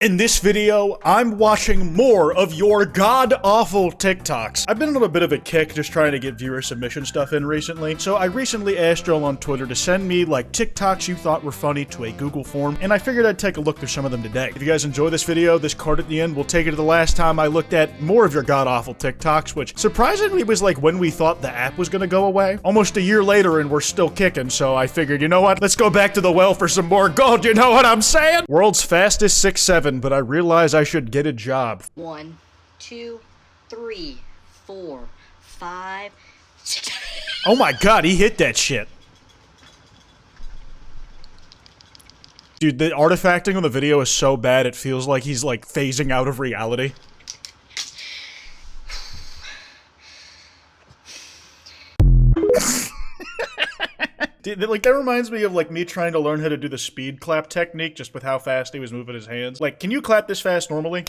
In this video, I'm watching more of your god-awful TikToks. I've been on a bit of a kick just trying to get viewer submission stuff in recently, so I recently asked y'all on Twitter to send me, like, TikToks you thought were funny to a Google form, and I figured I'd take a look through some of them today. If you guys enjoy this video, this card at the end will take you to the last time I looked at more of your god-awful TikToks, which surprisingly was like when we thought the app was gonna go away. Almost a year later and we're still kicking, so I figured, you know what? Let's go back to the well for some more gold, you know what I'm saying? World's fastest 6'7", but I realize I should get a job. 1, 2, 3, 4, 5, 6. Oh my god, he hit that shit. Dude, the artifacting on the video is so bad it feels like he's like phasing out of reality. Dude, like, that reminds me of, like, me trying to learn how to do the speed clap technique just with how fast he was moving his hands. Like, can you clap this fast normally?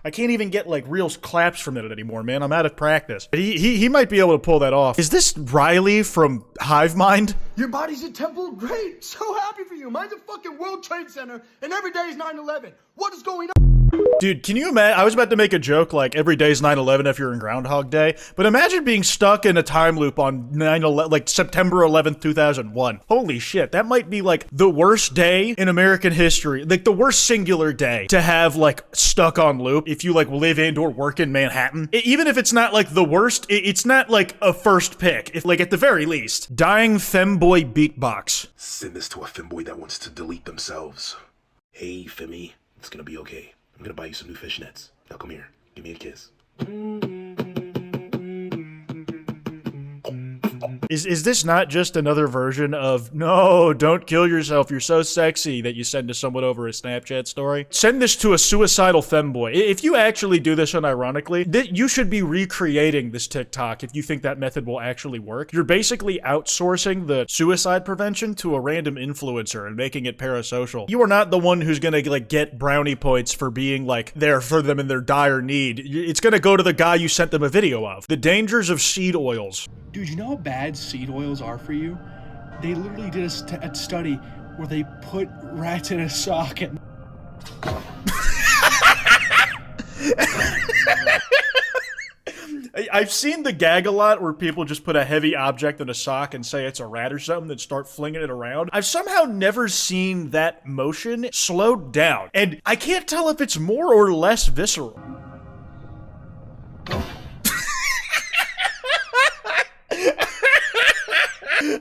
I can't even get, like, real claps from it anymore, man. I'm out of practice. But he might be able to pull that off. Is this Riley from Hive Mind? Your body's a temple? Great! So happy for you! Mine's a fucking World Trade Center, and every day is 9/11. What is going on? Dude, can you imagine? I was about to make a joke like every day's 9/11 if you're in Groundhog Day, but imagine being stuck in a time loop on 9/11, like September 11th, 2001. Holy shit, that might be like the worst day in American history, like the worst singular day to have like stuck on loop if you like live and or work in Manhattan. Even if it's not like the worst, it's not like a first pick, if like at the very least. Dying femboy beatbox. Send this to a femboy that wants to delete themselves. Hey, Femi, it's gonna be okay. I'm gonna buy you some new fishnets. Now come here. Give me a kiss. Is this not just another version of, no, don't kill yourself, you're so sexy, that you send to someone over a Snapchat story? Send this to a suicidal femboy. If you actually do this unironically, you should be recreating this TikTok if you think that method will actually work. You're basically outsourcing the suicide prevention to a random influencer and making it parasocial. You are not the one who's gonna like get brownie points for being like there for them in their dire need. It's gonna go to the guy you sent them a video of. The dangers of seed oils. Dude, you know how bad seed oils are for you? They literally did a study where they put rats in a sock and... I've seen the gag a lot where people just put a heavy object in a sock and say it's a rat or something and start flinging it around. I've somehow never seen that motion slowed down. And I can't tell if it's more or less visceral.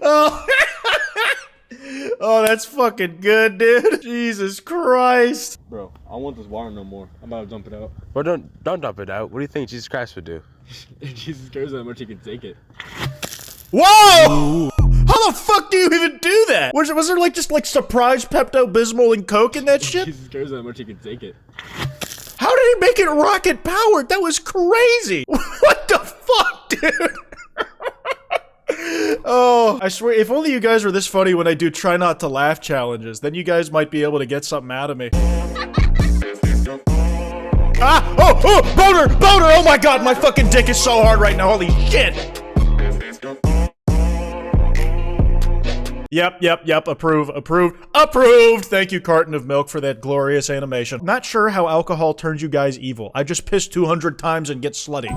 Oh. Oh, that's fucking good, dude. Jesus Christ. Bro, I don't want this water no more. I'm about to dump it out. Bro, don't dump it out. What do you think Jesus Christ would do? If Jesus cares that much, he can take it. Whoa! How the fuck do you even do that? Was there like just like surprise Pepto-Bismol and Coke in that shit? Jesus cares that much, he can take it. How did he make it rocket powered? That was crazy. What the fuck, dude? Oh, I swear, if only you guys were this funny when I do try not to laugh challenges, then you guys might be able to get something out of me. Ah! Oh! Boner! Boner! Oh my god, my fucking dick is so hard right now, holy shit! Yep, approved! Thank you, carton of milk, for that glorious animation. Not sure how alcohol turns you guys evil. I just piss 200 times and get slutty.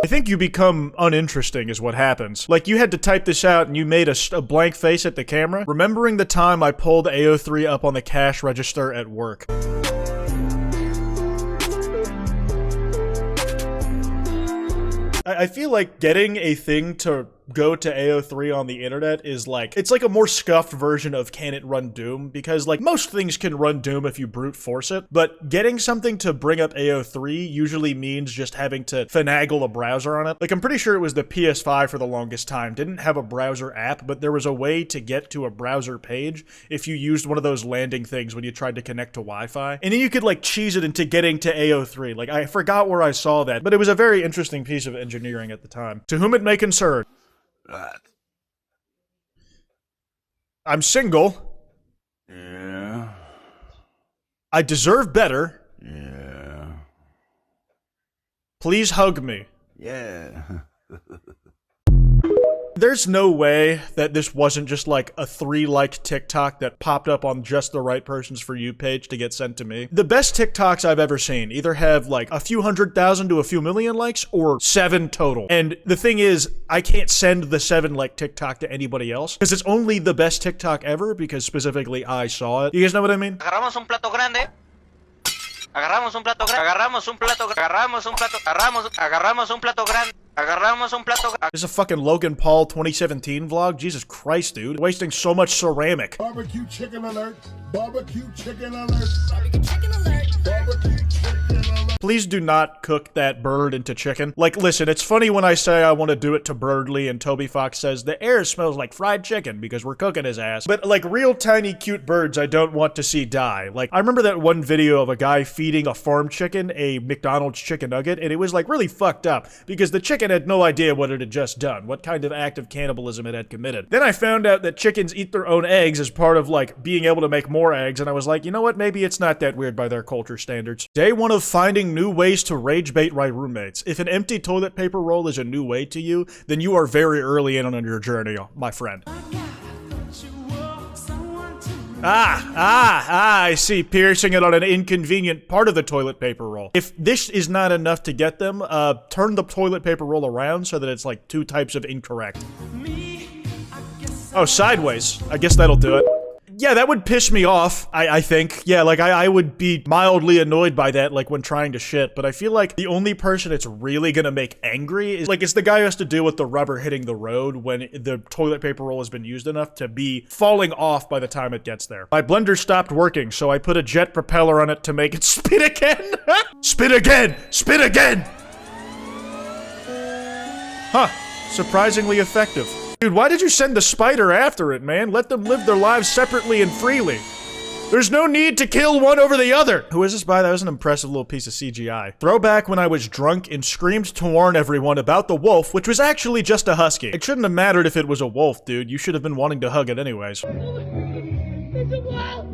I think you become uninteresting is what happens. Like, you had to type this out and you made a blank face at the camera. Remembering the time I pulled AO3 up on the cash register at work. I feel like getting a thing to go to AO3 on the internet is like, it's like a more scuffed version of can it run Doom, because like most things can run Doom if you brute force it, but getting something to bring up AO3 usually means just having to finagle a browser on it. Like, I'm pretty sure it was the PS5 for the longest time didn't have a browser app, but there was a way to get to a browser page if you used one of those landing things when you tried to connect to Wi-Fi, and then you could like cheese it into getting to AO3. Like, I forgot where I saw that, but it was a very interesting piece of engineering at the time. To whom it may concern. I'm single. Yeah. I deserve better. Yeah. Please hug me. Yeah. There's no way that this wasn't just like a 3-like TikTok that popped up on just the right person's For You page to get sent to me. The best TikToks I've ever seen either have like a few 100,000 to a few million likes or 7 total. And the thing is, I can't send the 7-like TikTok to anybody else because it's only the best TikTok ever because specifically I saw it. You guys know what I mean? Agarramos un plato grande. Agarramos un plato grande. Agarramos un plato. Agarramos un plato. Agarramos un plato grande. Agarramos un plato. This is a fucking Logan Paul 2017 vlog. Jesus Christ, dude. Wasting so much ceramic. Barbecue chicken alert. Barbecue chicken alert. Barbecue chicken alert. Barbecue chicken alert. Please do not cook that bird into chicken. Like, listen, it's funny when I say I want to do it to Birdly and Toby Fox says the air smells like fried chicken because we're cooking his ass. But like real tiny cute birds I don't want to see die. Like, I remember that one video of a guy feeding a farm chicken a McDonald's chicken nugget and it was like really fucked up because the chicken had no idea what it had just done, what kind of act of cannibalism it had committed. Then I found out that chickens eat their own eggs as part of like being able to make more eggs and I was like, you know what, maybe it's not that weird by their culture standards. Day 1 of finding new ways to rage bait my roommates. If an empty toilet paper roll is a new way to you, then you are very early in on your journey, my friend. I see. Piercing it on an inconvenient part of the toilet paper roll. If this is not enough to get them, turn the toilet paper roll around so that it's like 2 types of incorrect. Oh, sideways. I guess that'll do it. Yeah, that would piss me off, I think. Yeah, like, I would be mildly annoyed by that, like, when trying to shit, but I feel like the only person it's really gonna make angry is, like, it's the guy who has to deal with the rubber hitting the road when the toilet paper roll has been used enough to be falling off by the time it gets there. My blender stopped working, so I put a jet propeller on it to make it spin again! Spin again! Spin again! Huh. Surprisingly effective. Dude, why did you send the spider after it, man? Let them live their lives separately and freely. There's no need to kill one over the other. Who is this by? That was an impressive little piece of CGI. Throwback when I was drunk and screamed to warn everyone about the wolf, which was actually just a husky. It shouldn't have mattered if it was a wolf, dude. You should have been wanting to hug it anyways. It's a wolf!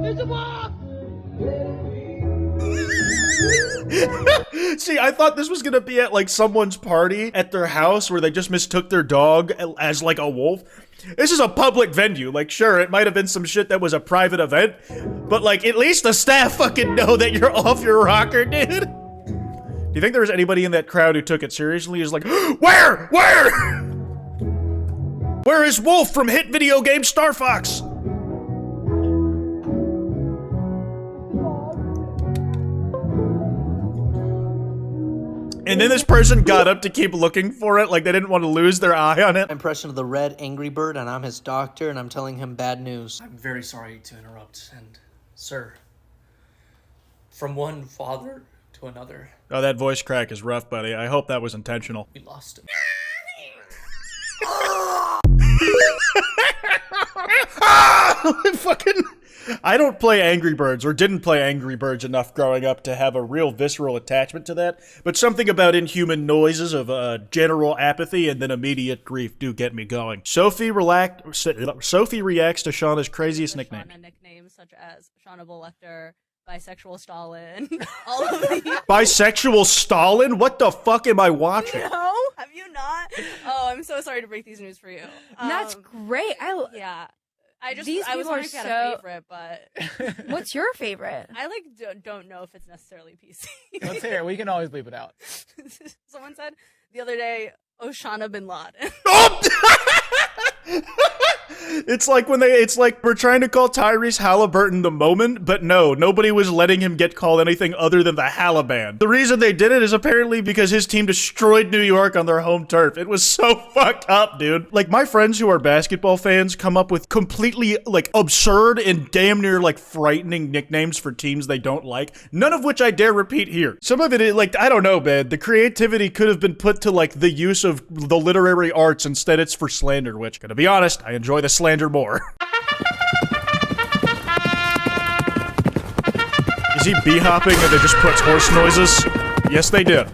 It's a wolf! See, I thought this was gonna be at like someone's party at their house where they just mistook their dog as like a wolf. This is a public venue. Like, sure, it might have been some shit that was a private event, but like at least the staff fucking know that you're off your rocker, dude. Do you think there was anybody in that crowd who took it seriously? Is like, where? Where is Wolf from hit video game Star Fox? And then this person got up to keep looking for it, like they didn't want to lose their eye on it. Impression of the red angry bird, and I'm his doctor, and I'm telling him bad news. I'm very sorry to interrupt, and sir, from one father to another. Oh, that voice crack is rough, buddy. I hope that was intentional. We lost him. Fucking... I don't play Angry Birds, or didn't play Angry Birds enough growing up to have a real visceral attachment to that, but something about inhuman noises of general apathy and then immediate grief do get me going. Sophie reacts to Shauna's craziest nickname. Nicknames such as Shauna Bolector, Bisexual Stalin, all of these. Bisexual Stalin? What the fuck am I watching? No? Have you not? Oh, I'm so sorry to break these news for you. That's great. Yeah. I was people wondering are if you had a favorite, but... What's your favorite? I, don't know if it's necessarily PC. Let's hear it. We can always bleep it out. Someone said the other day, Osama bin Laden. Oh! It's like we're trying to call Tyrese Halliburton the Moment, but no, nobody was letting him get called anything other than the Halliban. The reason they did it is apparently because his team destroyed New York on their home turf. It was so fucked up, dude. Like, my friends who are basketball fans come up with completely, like, absurd and damn near, like, frightening nicknames for teams they don't like, none of which I dare repeat here. Some of it is, like, I don't know, man. The creativity could have been put to, like, the use of the literary arts. Instead, it's for slander, which, gonna be honest, I enjoy the slander more. Is he bee-hopping and it just puts horse noises? Yes, they did.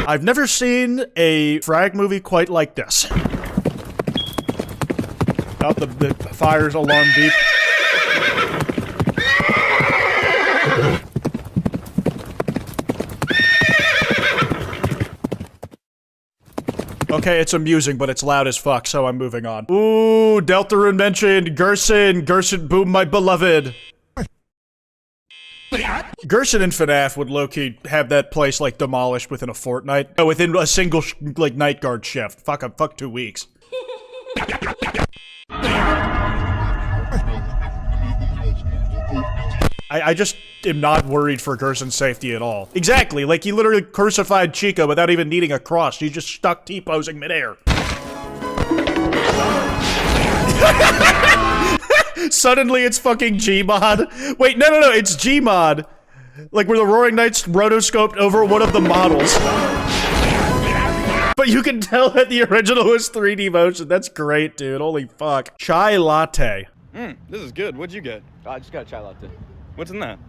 I've never seen a frag movie quite like this. Oh, the fire's alarm beep. Okay, it's amusing, but it's loud as fuck, so I'm moving on. Ooh, Deltarune mentioned Gerson. Gerson, boom, my beloved. Gerson and FNAF would low-key have that place, like, demolished within a fortnight. No, within a single, like, night guard shift. Fuck 2 weeks. I just am not worried for Gerson's safety at all. Exactly, like he literally crucified Chica without even needing a cross. He just stuck T-posing midair. Suddenly it's fucking Gmod. Wait, no, it's Gmod. Like where the Roaring Knights rotoscoped over one of the models. But you can tell that the original was 3D motion. That's great, dude. Holy fuck. Chai latte. This is good. What'd you get? I just got a chai latte. What's in that?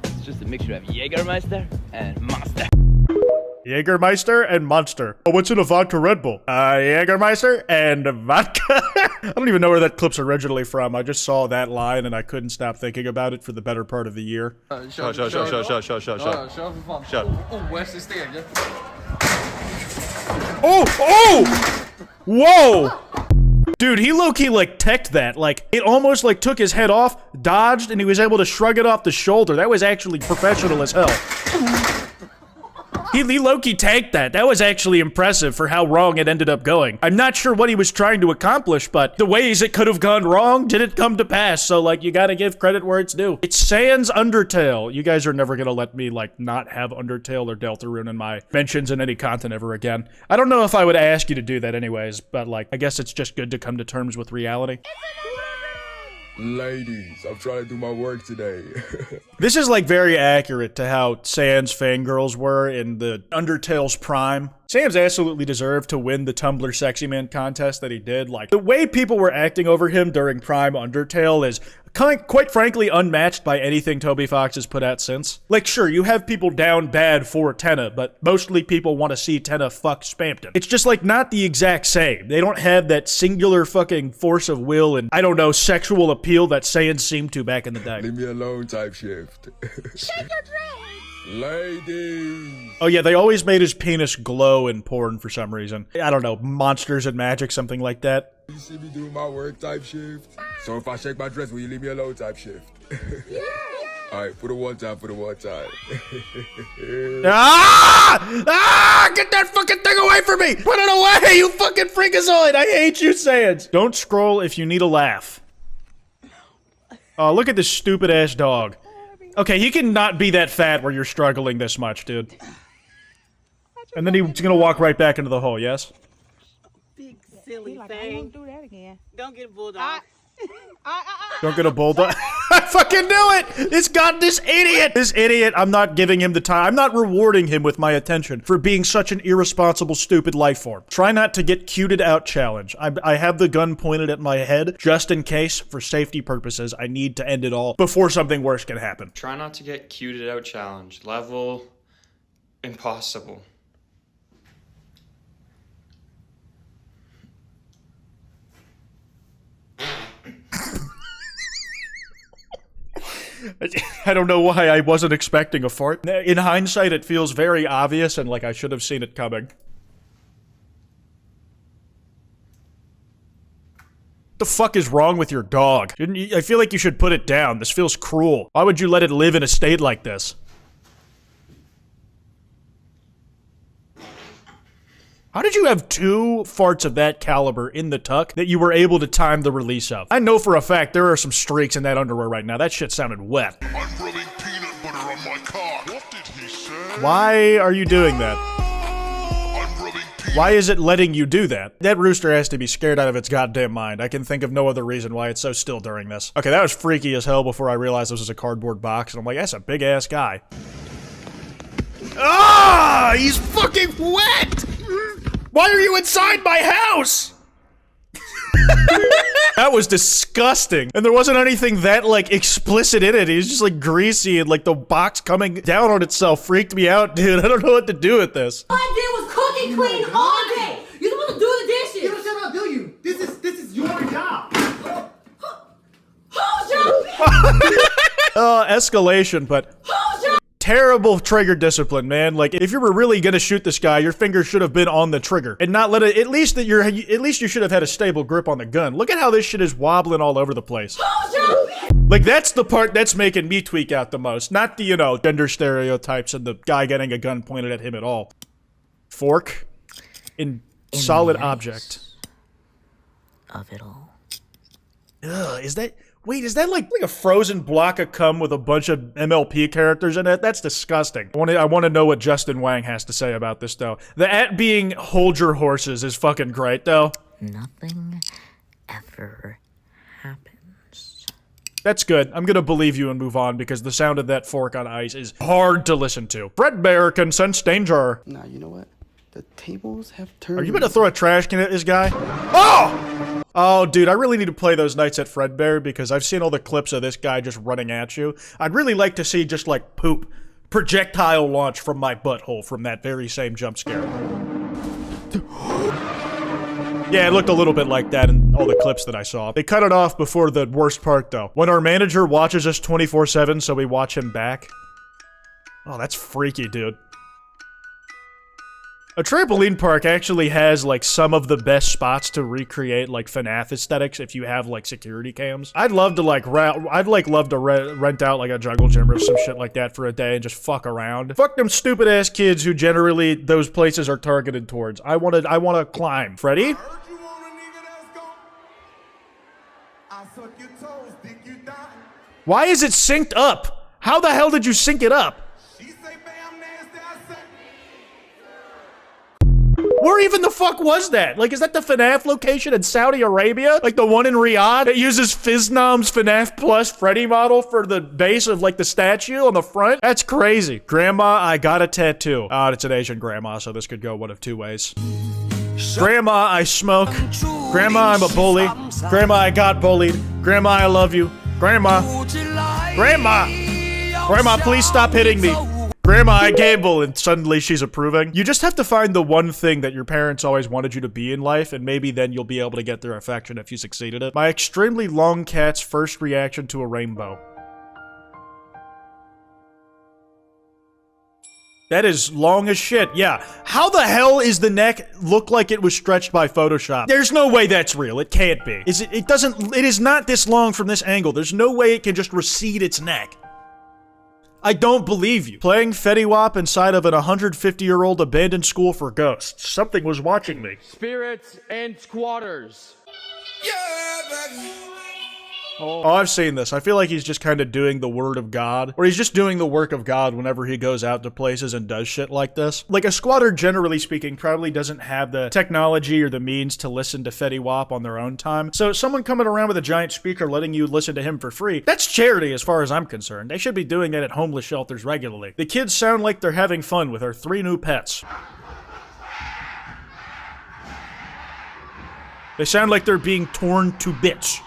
It's just a mixture of Jägermeister and Monster. Jägermeister and Monster. Oh, what's in a vodka Red Bull? Jägermeister and vodka. I don't even know where that clip's originally from. I just saw that line and I couldn't stop thinking about it for the better part of the year. Kör. Oh! Whoa! Dude, he low-key, like, teched that. Like, it almost, like, took his head off, dodged, and he was able to shrug it off the shoulder. That was actually professional as hell. He low-key tanked that. That was actually impressive for how wrong it ended up going. I'm not sure what he was trying to accomplish, but the ways it could have gone wrong didn't come to pass, so, like, you gotta give credit where it's due. It's Sans Undertale. You guys are never gonna let me, like, not have Undertale or Deltarune in my mentions in any content ever again. I don't know if I would ask you to do that anyways, but, like, I guess it's just good to come to terms with reality. Ladies, I'm trying to do my work today. This is like very accurate to how Sans fangirls were in the Undertale's prime. Sans absolutely deserved to win the Tumblr Sexy Man contest that he did. Like, the way people were acting over him during prime Undertale is quite frankly unmatched by anything Toby Fox has put out since. Like, sure, you have people down bad for Tenna, but mostly people want to see Tenna fuck Spampton. It's just, like, not the exact same. They don't have that singular fucking force of will and, I don't know, sexual appeal that Sans seemed to back in the day. Leave me alone type shift. Shake your dress! Ladies! Oh yeah, they always made his penis glow in porn for some reason. I don't know, Monsters and Magic, something like that. You see me doing my work type shift? So if I shake my dress, will you leave me alone type shift? Yeah! Alright, for the one time. Get that fucking thing away from me! Put it away, you fucking freakazoid! I hate you, Sans! Don't scroll if you need a laugh. Oh, look at this stupid ass dog. Okay, he can not be that fat where you're struggling this much, dude. And then he's gonna walk right back into the hole, yes? Big silly thing. Don't do that again. Don't get a bulldog. Don't get a bulldog. I fucking knew it! This idiot, I'm not giving him the time. I'm not rewarding him with my attention for being such an irresponsible, stupid life form. Try not to get cuted out challenge. I have the gun pointed at my head just in case, for safety purposes, I need to end it all before something worse can happen. Try not to get cuted out challenge. Level impossible. I don't know why I wasn't expecting a fart. In hindsight, it feels very obvious and like I should have seen it coming. What the fuck is wrong with your dog? I feel like you should put it down. This feels cruel. Why would you let it live in a state like this? How did you have 2 farts of that caliber in the tuck that you were able to time the release of? I know for a fact there are some streaks in that underwear right now. That shit sounded wet. I'm rubbing peanut butter on my car. What did he say? Why are you doing that? I'm rubbing peanut. Why is it letting you do that? That rooster has to be scared out of its goddamn mind. I can think of no other reason why it's so still during this. Okay, that was freaky as hell before I realized this was a cardboard box, and I'm like, that's a big ass guy. Ah! He's fucking wet! Why are you inside my house? That was disgusting. And there wasn't anything that, like, explicit in it. It was just, like, greasy and, like, the box coming down on itself freaked me out, dude. I don't know what to do with this. All I did was cook and clean all day. You're supposed to do the dishes. You understand how I do you? This is your job. Whose job? Escalation, but... Whose job? terrible trigger discipline, man. Like, if you were really gonna shoot this guy, your finger should have been on the trigger and not let it. At least you should have had a stable grip on the gun. Look at how this shit is wobbling all over the place. Like, that's the part that's making me tweak out the most, not the, you know, gender stereotypes and the guy getting a gun pointed at him at all. Fork in solid object of it all. Ugh, is that like a frozen block of cum with a bunch of MLP characters in it? That's disgusting. I want to know what Justin Wang has to say about this, though. The at being hold your horses is fucking great, though. Nothing ever happens. That's good. I'm gonna believe you and move on because the sound of that fork on ice is hard to listen to. Fredbear can sense danger. Nah, you know what? The tables have turned. Are you gonna throw a trash can at this guy? Oh! Oh, dude, I really need to play those nights at Fredbear because I've seen all the clips of this guy just running at you. I'd really like to see just like poop projectile launch from my butthole from that very same jump scare. Yeah, it looked a little bit like that in all the clips that I saw. They cut it off before the worst part, though. When our manager watches us 24/7, so we watch him back. Oh, that's freaky, dude. A trampoline park actually has, like, some of the best spots to recreate, like, FNAF aesthetics if you have, like, security cams. I'd love to, like, rent out, like, a jungle gym or some shit like that for a day and just fuck around. Fuck them stupid-ass kids who generally those places are targeted towards. I wanna climb. Freddy? Why is it synced up? How the hell did you sync it up? Where even the fuck was that? Like, is that the FNAF location in Saudi Arabia? Like the one in Riyadh that uses Fiznom's FNAF Plus Freddy model for the base of, like, the statue on the front? That's crazy. Grandma, I got a tattoo. Oh, it's an Asian grandma, so this could go one of two ways. Grandma, I smoke. Grandma, I'm a bully. Grandma, I got bullied. Grandma, I love you. Grandma. Grandma! Grandma, please stop hitting me. Grandma, I gamble, and suddenly she's approving. You just have to find the one thing that your parents always wanted you to be in life, and maybe then you'll be able to get their affection if you succeed at it. My extremely long cat's first reaction to a rainbow. That is long as shit, yeah. How the hell is the neck look like it was stretched by Photoshop? There's no way that's real. It can't be. It is not this long from this angle. There's no way it can just recede its neck. I don't believe you. Playing Fetty Wap inside of an 150-year-old abandoned school for ghosts. Something was watching me. Spirits and squatters. Oh, I've seen this. I feel like he's just kind of doing the word of God. Or he's just doing the work of God whenever he goes out to places and does shit like this. Like, a squatter, generally speaking, probably doesn't have the technology or the means to listen to Fetty Wap on their own time. So someone coming around with a giant speaker letting you listen to him for free, that's charity as far as I'm concerned. They should be doing that at homeless shelters regularly. The kids sound like they're having fun with our 3 new pets. They sound like they're being torn to bits.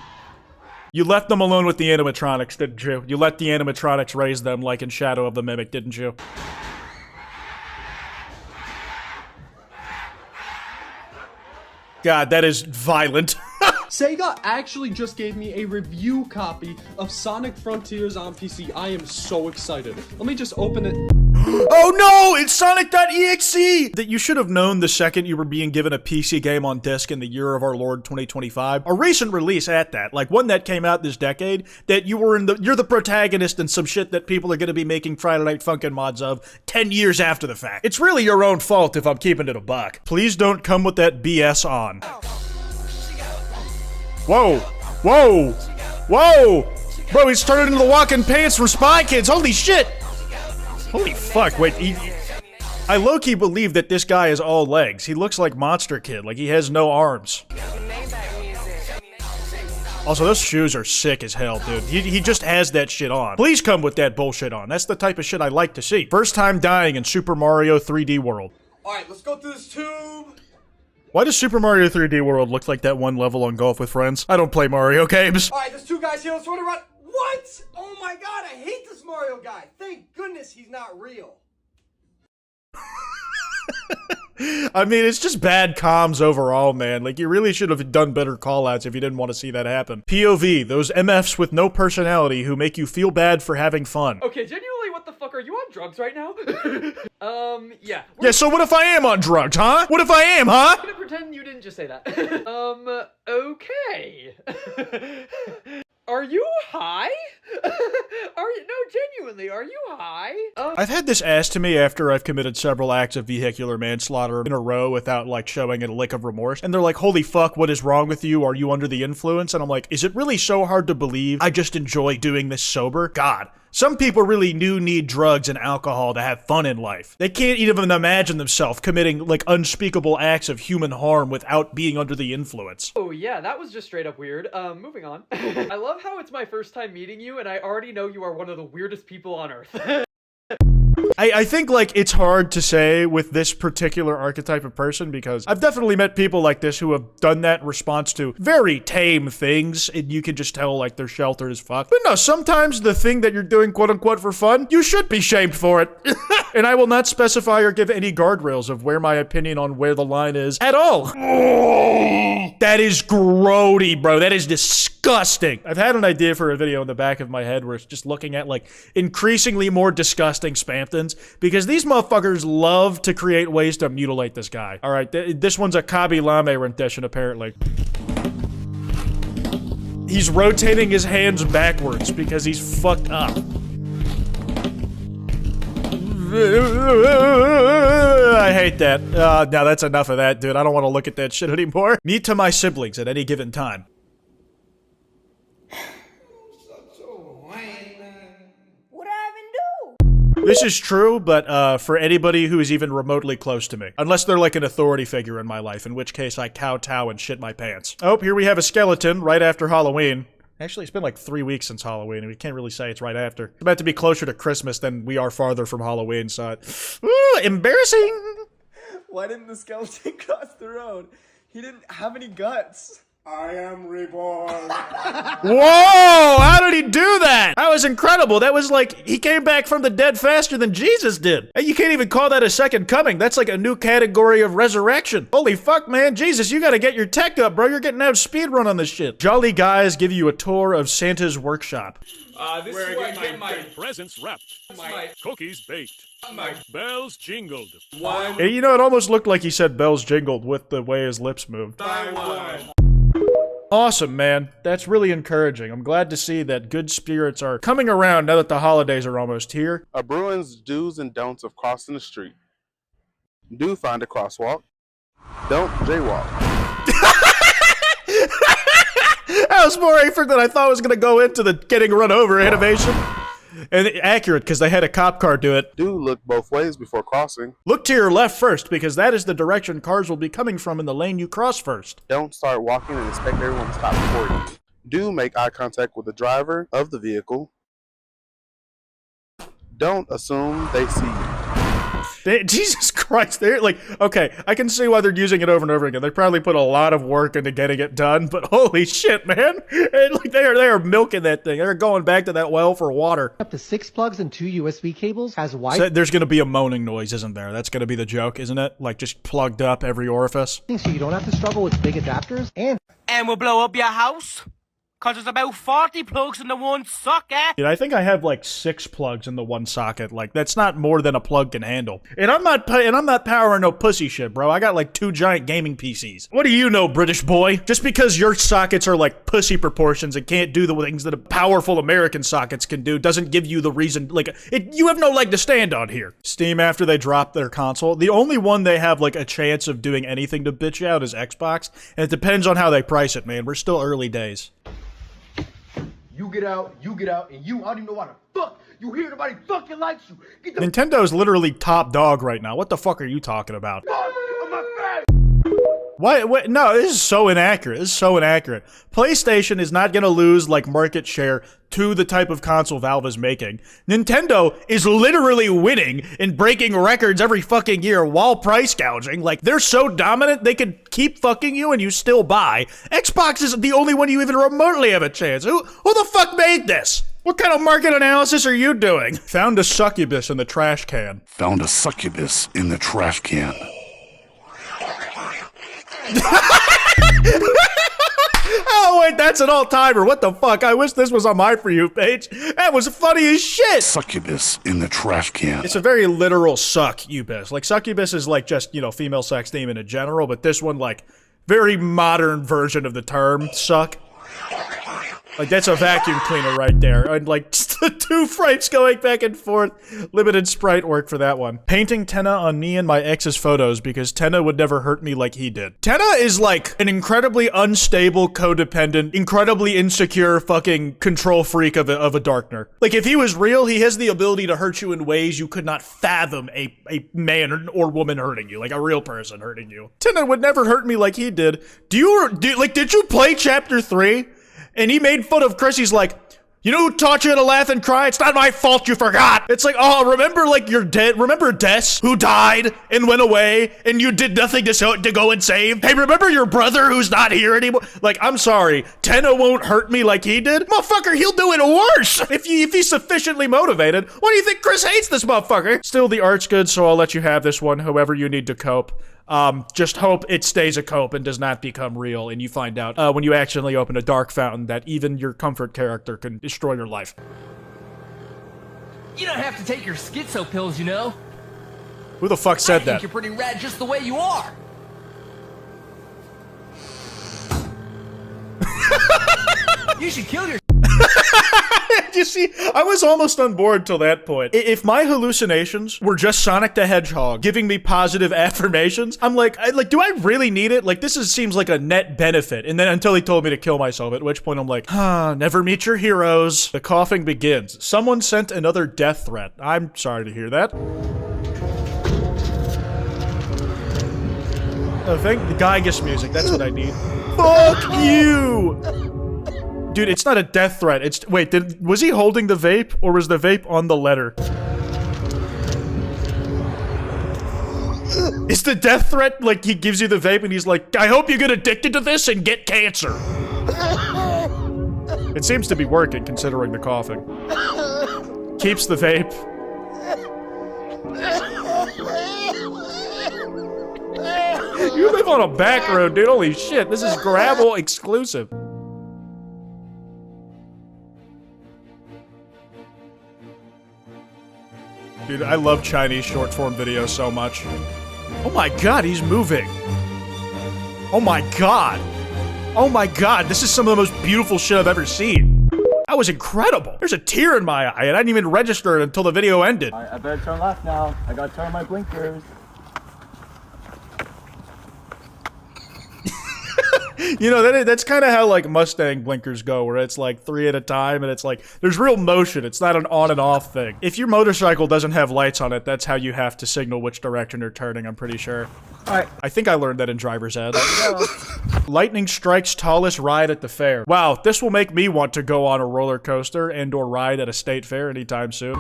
You left them alone with the animatronics, didn't you? You let the animatronics raise them like in Shadow of the Mimic, didn't you? God, that is violent. Sega actually just gave me a review copy of Sonic Frontiers on PC. I am so excited. Let me just open it. Oh no! It's Sonic.exe! That you should have known the second you were being given a PC game on disc in the year of our Lord 2025. A recent release at that, like one that came out this decade, that you're the protagonist in some shit that people are gonna be making Friday Night Funkin' mods of 10 years after the fact. It's really your own fault if I'm keeping it a buck. Please don't come with that BS on. Whoa! Whoa! Whoa! Bro, he's turning into the walking pants from Spy Kids. Holy shit! Holy fuck, wait, I low-key believe that this guy is all legs. He looks like Monster Kid, like he has no arms. Also, those shoes are sick as hell, dude. He just has that shit on. Please come with that bullshit on. That's the type of shit I like to see. First time dying in Super Mario 3D World. Alright, let's go through this tube. Why does Super Mario 3D World look like that one level on Golf with Friends? I don't play Mario games. Alright, there's 2 guys here. Let's run around. What? Oh my god, I hate this Mario guy. Thank goodness he's not real. I mean, it's just bad comms overall, man. Like, you really should have done better callouts if you didn't want to see that happen. POV, those MFs with no personality who make you feel bad for having fun. Okay, genuinely, what the fuck? Are you on drugs right now? Yeah. Yeah, so what if I am on drugs, huh? What if I am, huh? I'm gonna pretend you didn't just say that. Okay. Are you high? Genuinely, are you high? I've had this asked to me after I've committed several acts of vehicular manslaughter in a row without, like, showing a lick of remorse. And they're like, holy fuck, what is wrong with you? Are you under the influence? And I'm like, is it really so hard to believe I just enjoy doing this sober? God. Some people really do need drugs and alcohol to have fun in life. They can't even imagine themselves committing, like, unspeakable acts of human harm without being under the influence. Oh yeah, that was just straight up weird. Moving on. I love how it's my first time meeting you and I already know you are one of the weirdest people on earth. I think, like, it's hard to say with this particular archetype of person because I've definitely met people like this who have done that in response to very tame things, and you can just tell, like, they're sheltered as fuck. But no, sometimes the thing that you're doing, quote-unquote, for fun, you should be shamed for it. And I will not specify or give any guardrails of where my opinion on where the line is at all. That is grody, bro. That is disgusting. I've had an idea for a video in the back of my head where it's just looking at, like, increasingly more disgusting Spamptons, because these motherfuckers love to create ways to mutilate this guy. All right, this one's a Kabi Lame rendition, apparently. He's rotating his hands backwards because he's fucked up. I hate that. Now that's enough of that, dude. I don't want to look at that shit anymore. Me to my siblings at any given time. This is true, but for anybody who is even remotely close to me. Unless they're like an authority figure in my life, in which case I kowtow and shit my pants. Oh, here we have a skeleton right after Halloween. Actually, it's been like 3 weeks since Halloween, and we can't really say it's right after. It's about to be closer to Christmas than we are farther from Halloween, so ooh, embarrassing! Why didn't the skeleton cross the road? He didn't have any guts. I am reborn. Whoa! How did he do that? That was incredible. That was like, he came back from the dead faster than Jesus did. You can't even call that a second coming. That's like a new category of resurrection. Holy fuck, man. Jesus, you gotta get your tech up, bro. You're getting out speedrun on this shit. Jolly guys give you a tour of Santa's workshop. This is where I get my presents wrapped. My cookies baked. My bells jingled. And you know, it almost looked like he said bells jingled with the way his lips moved. Awesome, man. That's really encouraging. I'm glad to see that good spirits are coming around now that the holidays are almost here. A Bruin's do's and don'ts of crossing the street. Do find a crosswalk. Don't jaywalk. That was more effort than I thought was going to go into the getting run over animation. And accurate, because they had a cop car do it. Do look both ways before crossing. Look to your left first, because that is the direction cars will be coming from in the lane you cross first. Don't start walking and expect everyone to stop before you. Do make eye contact with the driver of the vehicle. Don't assume they see you. Jesus Christ, they're like, okay, I can see why they're using it over and over again. They probably put a lot of work into getting it done, but holy shit, man. And like, they are milking that thing. They're going back to that well for water. Up to 6 plugs and 2 USB cables, has wide. So there's gonna be a moaning noise, isn't there? That's gonna be the joke, isn't it? Like, just plugged up every orifice. So you don't have to struggle with big adapters, and we'll blow up your house. Cause there's about 40 plugs in the one socket. Dude, I think I have like 6 plugs in the one socket. Like, that's not more than a plug can handle. And I'm not powering no pussy shit, bro. I got like 2 giant gaming PCs. What do you know, British boy? Just because your sockets are like pussy proportions and can't do the things that powerful American sockets can do doesn't give you the reason, like, you have no leg to stand on here. Steam, after they drop their console, the only one they have like a chance of doing anything to bitch out is Xbox. And it depends on how they price it, man. We're still early days. You get out, and you, I don't even know why the fuck you hear nobody fucking likes you. Get the Nintendo's literally top dog right now. What the fuck are you talking about? What? No, this is so inaccurate. This is so inaccurate. PlayStation is not gonna lose, like, market share to the type of console Valve is making. Nintendo is literally winning and breaking records every fucking year while price gouging. Like, they're so dominant, they could keep fucking you and you still buy. Xbox is the only one you even remotely have a chance. Who the fuck made this? What kind of market analysis are you doing? Found a succubus in the trash can. Found a succubus in the trash can. Oh, wait, that's an all-timer. What the fuck? I wish this was on my For You page. That was funny as shit. Succubus in the trash can. It's a very literal succubus. Like, succubus is like just, you know, female sex demon in general, but this one, like, very modern version of the term suck. Like, that's a vacuum cleaner right there. And, like, just the 2 frames going back and forth. Limited sprite work for that one. Painting Tenna on me and my ex's photos because Tenna would never hurt me like he did. Tenna is, like, an incredibly unstable, codependent, incredibly insecure fucking control freak of a Darkner. Like, if he was real, he has the ability to hurt you in ways you could not fathom a man or woman hurting you. Like, a real person hurting you. Tenna would never hurt me like he did. Did you play Chapter 3? And he made fun of Chris. He's like, you know who taught you to laugh and cry? It's not my fault you forgot. It's like, oh, remember, like, you're dead. Remember Des, who died and went away, and you did nothing to go and save? Hey, remember your brother who's not here anymore? Like, I'm sorry, Tenna won't hurt me like he did? Motherfucker, he'll do it worse if he's sufficiently motivated. Why do you think Chris hates this motherfucker? Still, the art's good, so I'll let you have this one, however you need to cope. Just hope it stays a cope and does not become real, and you find out when you accidentally open a dark fountain that even your comfort character can destroy your life. You don't have to take your schizo pills, you know. Who the fuck said I think that? you're pretty rad just the way you are. You should kill yourself. You see, I was almost on board till that point. If my hallucinations were just Sonic the Hedgehog giving me positive affirmations, I'm like, do I really need it? Like, this seems like a net benefit. And then until he told me to kill myself, at which point I'm like, never meet your heroes. The coughing begins. Someone sent another death threat. I'm sorry to hear that. Oh, thank the Gygus music. That's what I need. Fuck you! Dude, it's not a death threat. It's wait, was he holding the vape or was the vape on the letter? Is the death threat like he gives you the vape and he's like, I hope you get addicted to this and get cancer? It seems to be working considering the coughing. Keeps the vape. You live on a back road, dude. Holy shit, this is Gravel exclusive. Dude, I love Chinese short form videos so much. Oh my god, he's moving. Oh my god. Oh my god, this is some of the most beautiful shit I've ever seen. That was incredible. There's a tear in my eye and I didn't even register it until the video ended. I better turn left now. I gotta turn my blinkers. You know, that's kind of how, like, Mustang blinkers go, where it's, like, 3 at a time, and it's, like, there's real motion. It's not an on and off thing. If your motorcycle doesn't have lights on it, that's how you have to signal which direction you're turning, I'm pretty sure. Alright. I think I learned that in driver's ed. Lightning strikes tallest ride at the fair. Wow, this will make me want to go on a roller coaster and or ride at a state fair anytime soon.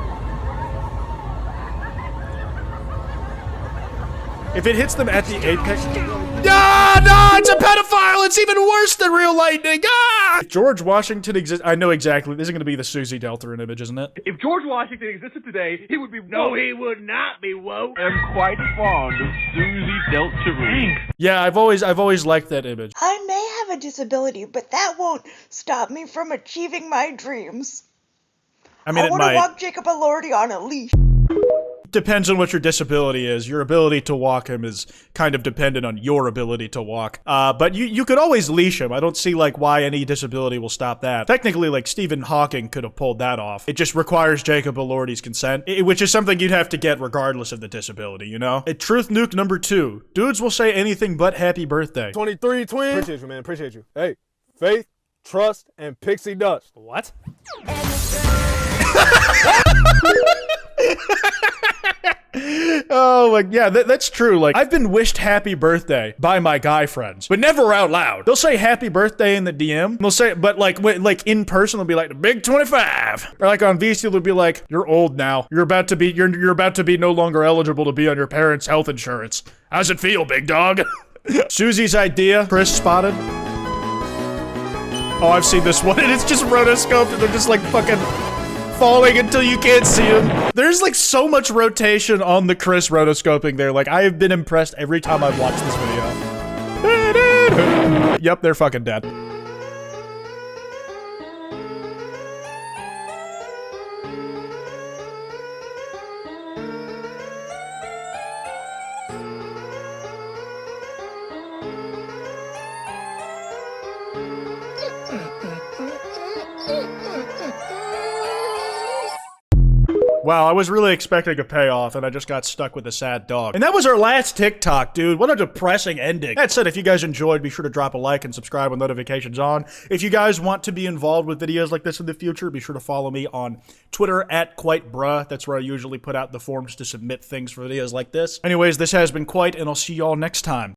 If it hits them at the apex... Ah, no, it's a pedophile! It's even worse than real lightning! Ah! If George Washington exists... I know exactly. This is going to be the Susie Deltarune image, isn't it? If George Washington existed today, he would be... No, he would not be woke. I'm quite fond of Susie Deltarune. Yeah, I've always liked that image. I may have a disability, but that won't stop me from achieving my dreams. I mean, I want to walk Jacob Elordi on a leash. Depends on what your disability is. Your ability to walk him is kind of dependent on your ability to walk. But you could always leash him. I don't see, like, why any disability will stop that. Technically, like, Stephen Hawking could have pulled that off. It just requires Jacob Elordi's consent, which is something you'd have to get regardless of the disability, you know? Truth nuke number 2. Dudes will say anything but happy birthday. 23 twins. Appreciate you, man. Appreciate you. Hey, faith, trust, and pixie dust. What? Oh, like, yeah, that's true. Like, I've been wished happy birthday by my guy friends, but never out loud. They'll say happy birthday in the DM. They'll say, but like in person, they'll be like, the big 25. Or like on VC, they'll be like, you're old now. You're about to be no longer eligible to be on your parents' health insurance. How's it feel, big dog? Susie's idea, Chris spotted. Oh, I've seen this one, and it's just rotoscoped, and they're just like fucking falling until you can't see him. There's like so much rotation on the Chris rotoscoping there. Like, I have been impressed every time I've watched this video. Yep, they're fucking dead. Wow, I was really expecting a payoff, and I just got stuck with a sad dog. And that was our last TikTok, dude. What a depressing ending. That said, if you guys enjoyed, be sure to drop a like and subscribe with notifications on. If you guys want to be involved with videos like this in the future, be sure to follow me on Twitter at QuiteBruh. That's where I usually put out the forms to submit things for videos like this. Anyways, this has been Quite, and I'll see y'all next time.